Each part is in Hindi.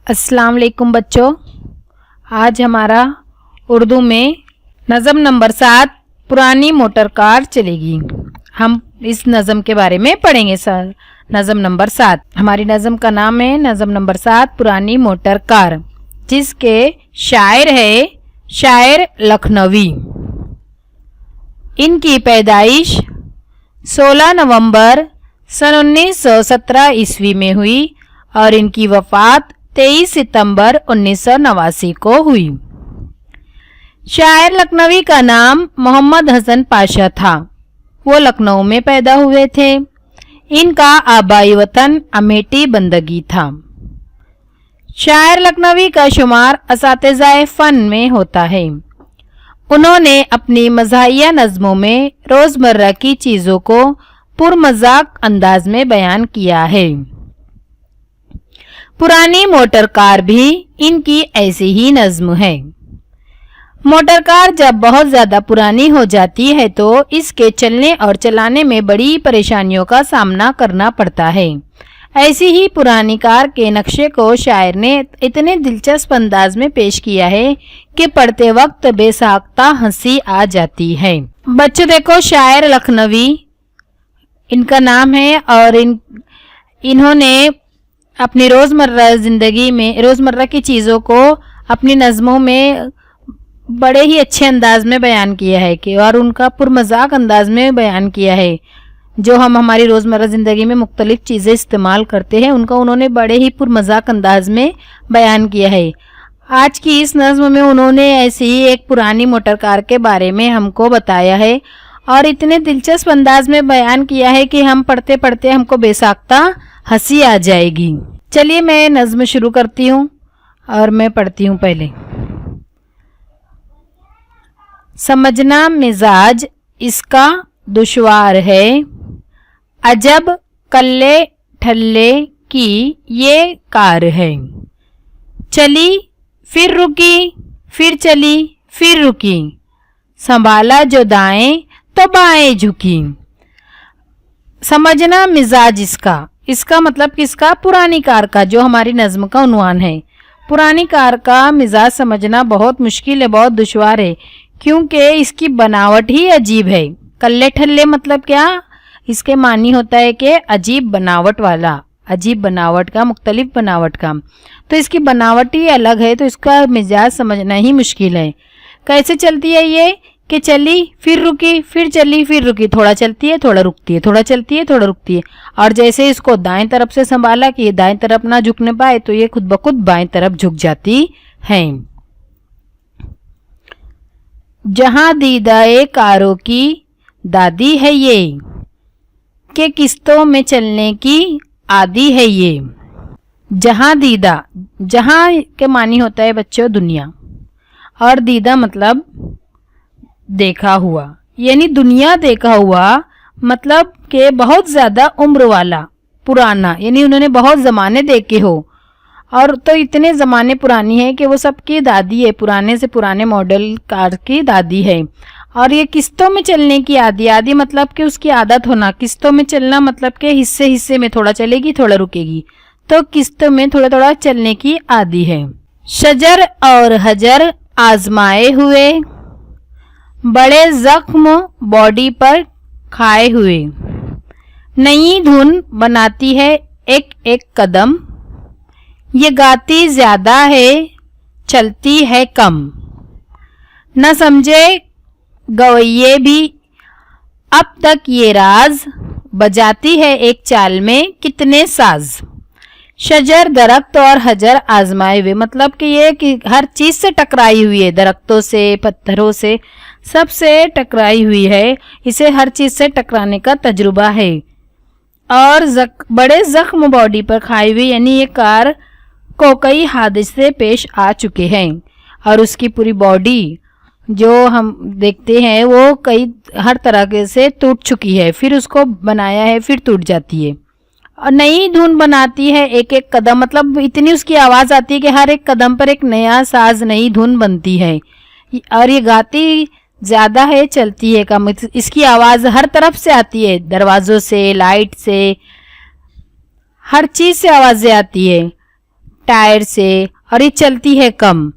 अस्सलाम वालेकुम बच्चों, आज हमारा उर्दू में नज़म नंबर 7 पुरानी मोटर कार चलेगी। हम इस नज़म के बारे में पढ़ेंगे सर। नज़म नंबर 7, हमारी नज़म का नाम है नज़म नंबर 7 पुरानी मोटर कार, जिसके शायर है शायर लखनवी। इनकी पैदाइश 16 नवंबर सन 1917 ईस्वी में हुई और इनकी वफ़ात 23 सितंबर 1989 को हुई। शायर लखनवी का नाम मोहम्मद हसन पाशा था। वो लखनऊ में पैदा हुए थे। इनका आबाई वतन अमेठी बंदगी था। शायर लखनवी का शुमार असातिज़ाए फ़न में होता है। उन्होंने अपनी मज़ाहिया नज़मों में रोज़मर्रा की चीज़ों को पुरमज़ाक अंदाज में बयान किया है। पुरानी मोटर कार भी इनकी ऐसी ही नज़्म है। मोटर कार जब बहुत ज़्यादा पुरानी हो जाती है तो इसके चलने और चलाने में बड़ी परेशानियों का सामना करना पड़ता है। ऐसी ही पुरानी कार के नक्शे को शायर ने इतने दिलचस्प अंदाज में पेश किया है कि पढ़ते वक्त बेसाख्ता हंसी आ जाती है। बच्चों देखो, शायर लखनवी इनका नाम है और इन्होंने अपनी रोज़मर्रा ज़िंदगी में रोज़मर्रा की चीज़ों को अपनी नज़मों में बड़े ही अच्छे अंदाज में बयान किया है कि और उनका पुरमज़ाक अंदाज में बयान किया है। जो हम हमारी रोज़मर्रा ज़िंदगी में मुख्तलिफ़ चीज़ें इस्तेमाल करते हैं उनका उन्होंने बड़े ही पुरमज़ाक अंदाज में बयान किया है। आज की इस नज़्म में उन्होंने ऐसी ही एक पुरानी मोटर कार के बारे में हमको बताया है और इतने दिलचस्प अंदाज में बयान किया है कि हम पढ़ते पढ़ते हमको बेसाख्ता हंसी आ जाएगी। चलिए मैं नज़्म शुरू करती हूँ और मैं पढ़ती हूँ पहले। समझना मिजाज इसका दुश्वार है, अजब कल्ले ठल्ले की ये कार है। चली फिर रुकी, फिर चली फिर रुकी, संभाला जो दाएं तो बाएं झुकी। समझना मिजाज इसका मतलब किसका? पुरानी कार का, जो हमारी नज़्म का उन्वान है। पुरानी कार का मिजाज समझना बहुत मुश्किल है, बहुत दुश्वार है, क्योंकि इसकी बनावट ही अजीब है। कल्ले ठल्ले मतलब क्या? इसके मानी होता है कि अजीब बनावट वाला, अजीब बनावट का, मुख्तलिफ बनावट का। तो इसकी बनावट ही अलग है, तो इसका मिजाज समझना ही मुश्किल है। कैसे चलती है ये कि चली फिर रुकी, फिर चली फिर रुकी, थोड़ा चलती है थोड़ा रुकती है, थोड़ा चलती है थोड़ा रुकती है। और जैसे इसको दाएं तरफ से संभाला कि ये दाएं तरफ ना झुकने पाए तो ये खुद ब खुद बाएं तरफ झुक जाती है। जहां दीदाए कारों की दादी है ये, के किस्तों में चलने की आदी है ये। जहां दीदा, जहां के मानी होता है बच्चों दुनिया, और दीदा मतलब देखा हुआ, यानी दुनिया देखा हुआ मतलब के बहुत ज़्यादा उम्र वाला, पुराना, यानी उन्होंने बहुत ज़माने देखे हो। और तो इतने ज़माने पुरानी है कि वो सबकी दादी है, पुराने से पुराने मॉडल कार की दादी है। और ये किस्तों में चलने की आदी, आदी मतलब कि उसकी आदत होना, किस्तों में चलना मतलब कि हिस्से हिस्से में थोड़ा चलेगी थोड़ा रुकेगी, तो किस्तों में थोड़ा थोड़ा चलने की आदी है। शजर और हजर आजमाए हुए, बड़े जख्म बॉडी पर खाए हुए, नई धुन बनाती है एक एक कदम, ये गाती ज्यादा है चलती है कम, न समझे गवैये भी अब तक ये राज, बजाती है एक चाल में कितने साज। शजर दरख्त और हजर आजमाए हुए मतलब कि ये कि हर चीज से टकराई हुई है, दरख्तों से, पत्थरों से, सबसे टकराई हुई है। इसे हर चीज से टकराने का तजुर्बा है। और बड़े जख्म बॉडी पर खाई हुई, यानी ये कार को कई हादसे पेश आ चुके हैं और उसकी पूरी बॉडी जो हम देखते हैं वो कई हर तरह से टूट चुकी है, फिर उसको बनाया है फिर टूट जाती है। और नई धुन बनाती है एक एक कदम मतलब इतनी उसकी आवाज़ आती है कि हर एक कदम पर एक नया साज, नई धुन बनती है। और ये गाती ज़्यादा है चलती है कम, इसकी आवाज़ हर तरफ से आती है, दरवाज़ों से, लाइट से, हर चीज़ से आवाज़ें आती है। टायर से और ये चलती है कम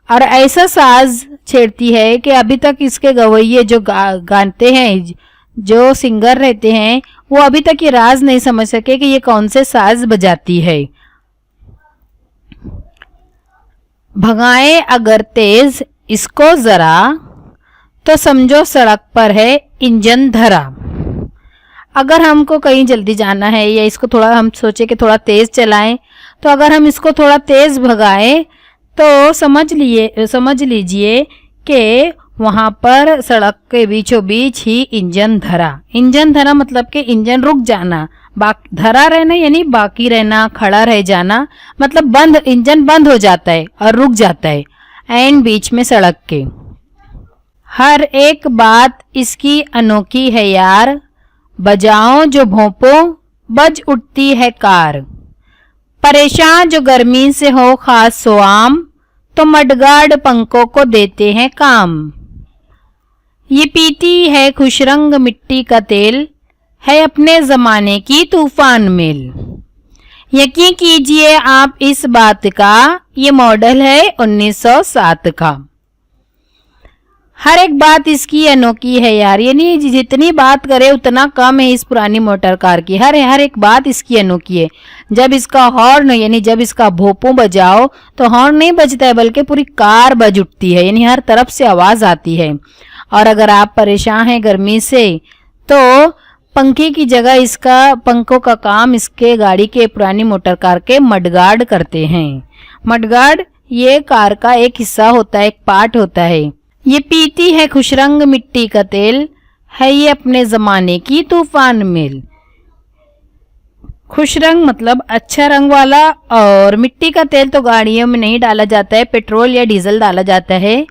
और ऐसा साज छेड़ती है कि अभी तक इसके गवैये जो गाते हैं, जो सिंगर रहते हैं, वो अभी तक ये राज नहीं समझ सके कि ये कौन से साज बजाती है। भगाए अगर तेज इसको जरा तो समझो सड़क पर है इंजन धरा। अगर हमको कहीं जल्दी जाना है या इसको थोड़ा हम सोचे कि थोड़ा तेज चलाएं, तो अगर हम इसको थोड़ा तेज भगाएं तो समझ लीजिए कि वहाँ पर सड़क के बीचों बीच ही इंजन धरा। इंजन धरा मतलब कि इंजन रुक जाना, धरा रहना यानी बाकी रहना, खड़ा रह जाना, मतलब बंद, इंजन बंद हो जाता है और रुक जाता है एंड बीच में सड़क के। हर एक बात इसकी अनोखी है यार, बजाओ जो भोंपो बज उठती है कार। परेशान जो गर्मी से हो खास सोआम, तो मडगार्ड पंखों को देते हैं काम। ये पीती है खुशरंग मिट्टी का तेल, है अपने जमाने की तूफान मेल। यकीन कीजिए आप इस बात का, ये मॉडल है 1907 का। हर एक बात इसकी अनोखी है यार, यानी जितनी बात करे उतना कम है इस पुरानी मोटर कार की। हर एक बात इसकी अनोखी है। जब इसका हॉर्न यानी जब इसका भोंपू बजाओ तो हॉर्न नहीं बजता है बल्कि पूरी कार बज उठती है, यानी हर तरफ से आवाज आती है। और अगर आप परेशान हैं गर्मी से तो पंखे की जगह इसका पंखों का काम इसके गाड़ी के पुरानी मोटर कार के मडगार्ड करते हैं। मडगार्ड ये कार का एक हिस्सा होता है, एक पार्ट होता है। ये पीती है खुशरंग मिट्टी का तेल, है ये अपने जमाने की तूफान मेल। खुश रंग मतलब अच्छा रंग वाला, और मिट्टी का तेल तो गाड़ियों में नहीं डाला जाता है, पेट्रोल या डीजल डाला जाता है।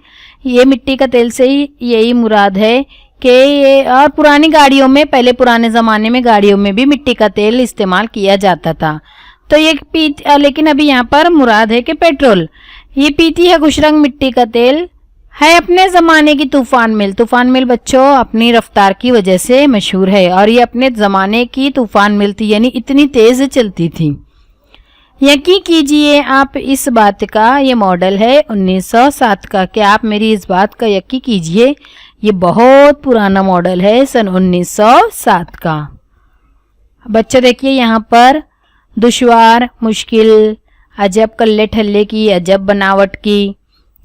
ये मिट्टी का तेल से ही यही मुराद है कि ये, और पुरानी गाड़ियों में, पहले पुराने ज़माने में गाड़ियों में भी मिट्टी का तेल इस्तेमाल किया जाता था। तो ये लेकिन अभी यहाँ पर मुराद है कि पेट्रोल। ये पीती है खुश रंग मिट्टी का तेल, है अपने ज़माने की तूफान मिल। तूफान मिल बच्चों अपनी रफ्तार की वजह से मशहूर है, और ये अपने ज़माने की तूफान मिल थी, यानी इतनी तेज़ चलती थी। यकीन कीजिए आप इस बात का, ये मॉडल है 1907 का। क्या आप मेरी इस बात का यकीन कीजिए, ये बहुत पुराना मॉडल है, सन 1907 का। बच्चों देखिए यहाँ पर दुश्वार, मुश्किल, अजब कल्ले ठल्ले की, अजब बनावट की,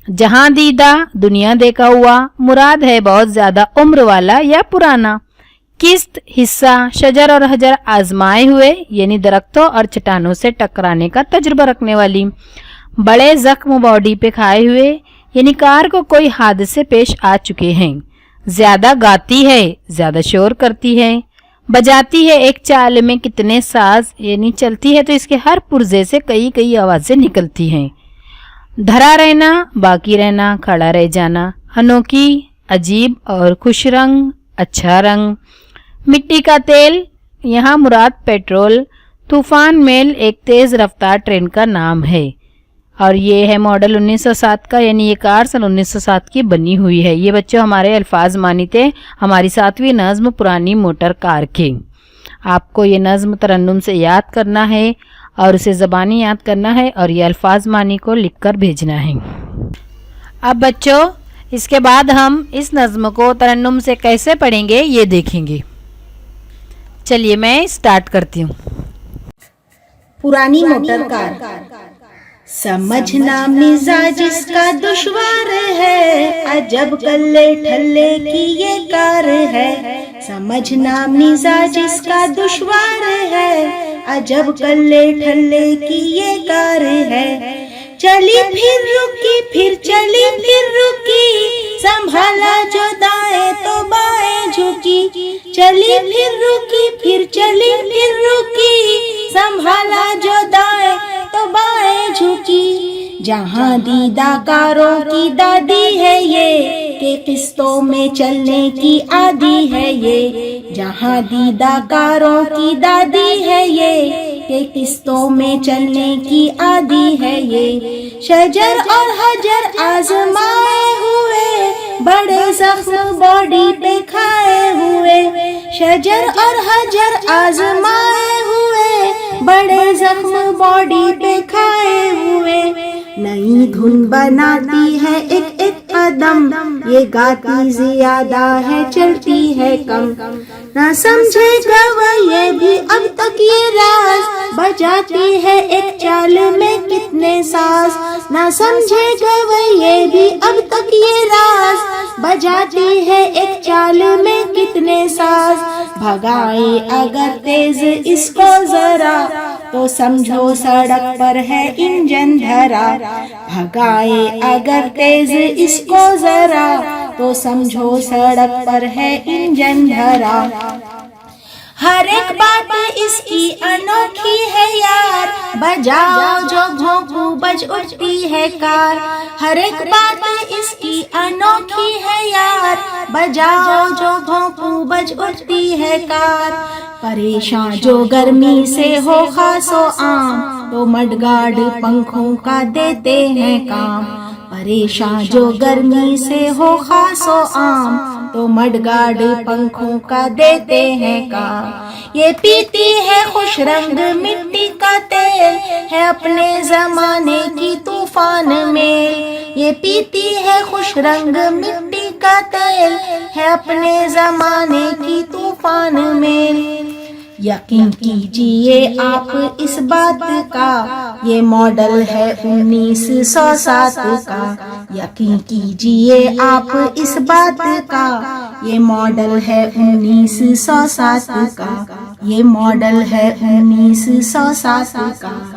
जहां दीदा दुनिया देखा हुआ, मुराद है बहुत ज्यादा उम्र वाला या पुराना। किस्त हिस्सा शजर और हजर आजमाए हुए, यानी दरख्तों और चट्टानों से टकराने का तजुर्बा रखने वाली। बड़े जख्म बॉडी पे खाए हुए, यानी कार को कोई हादसे पेश आ चुके हैं। ज्यादा गाती है, ज्यादा शोर करती है, बजाती है एक चाल में कितने साज, यानी चलती है तो इसके हर पुर्जे से कई कई आवाजें निकलती हैं। धरा रहना, बाकी रहना, खड़ा रह जाना, अनोखी, अजीब और खुश रंग, अच्छा रंग। मिट्टी का तेल, यहाँ मुराद पेट्रोल। तूफान मेल एक तेज रफ्तार ट्रेन का नाम है, और ये है मॉडल 1907 का, यानी ये कार सन 1907 की बनी हुई है। ये बच्चों हमारे अल्फाज मानी थे, हमारी 7वीं नज़्म पुरानी मोटर कार के। आपको ये नज़्म तरन्नुम से याद करना है और उसे ज़बानी याद करना है, और ये अल्फाज मानी को लिखकर भेजना है। अब बच्चों इसके बाद हम इस नज़्म को तरन्नुम से कैसे पढ़ेंगे ये देखेंगे। चलिए मैं स्टार्ट करती हूँ। पुरानी मोटर कार। समझना मिजाज इसका दुश्वार है, अजब कल्ले ठल्ले की ये कार है। समझना मिजाज इसका दुश्वार है, अजब कल्ले ठल्ले की ये कार है। चली फिर रुकी, फिर चली फिर रुकी, संभाला जो दाएं तो बाएं झुकी। चली फिर रुकी, फिर चली फिर रुकी, संभाला जो दाएं तो बाएं झुकी। जहाँ दीदा कारों की दादी है ये, के किस्तों में चलने की आदी है ये। जहाँ दीदा कारों की दादी है ये, के किस्तों में चलने की आदी है ये। शजर और हजर आजमाए हुए, बड़े जख्म बॉडी पे खाए हुए। शजर और हजर आजमाए हुए, बड़े जख्म बॉडी पे खाए हुए। नई धुन बनाती है एक एक कदम, ये गाती ज्यादा है चलती है कम। ना समझे गवाये भी अब तक ये राज, बजाती है एक चाल में कितने साज। ना समझे गवाये भी अब तक ये राज, बजाती है एक चाल में कितने साज। भगाए अगर तेज इसको जरा, तो समझो सड़क पर है इंजन धरा। भगाए अगर तेज इसको जरा, तो समझो सड़क पर है इंजन धरा। हर एक बात इसकी अनोखी है यार, बजाओ जो भोंपू बज उठती है कार। हर एक बात इसकी अनोखी है यार, बजाओ जो भोंपू बज उठती है कार। परेशान जो गर्मी से हो खासो आम, तो मडगार्ड पंखों का देते हैं काम। परेशान जो गर्मी से हो खासो आम, तो मडगार्ड पंखों का देते हैं काम। ये पीती है खुश रंग मिट्टी का तेल, है अपने जमाने की तूफान में। ये पीती है खुश रंग मिट्टी का तेल, है अपने जमाने की तूफान में। यकीन कीजिए आप इस बात का, ये मॉडल है 1907 का। यकीन कीजिए आप इस बात का, ये मॉडल है 1907 का। ये मॉडल है 1907 का।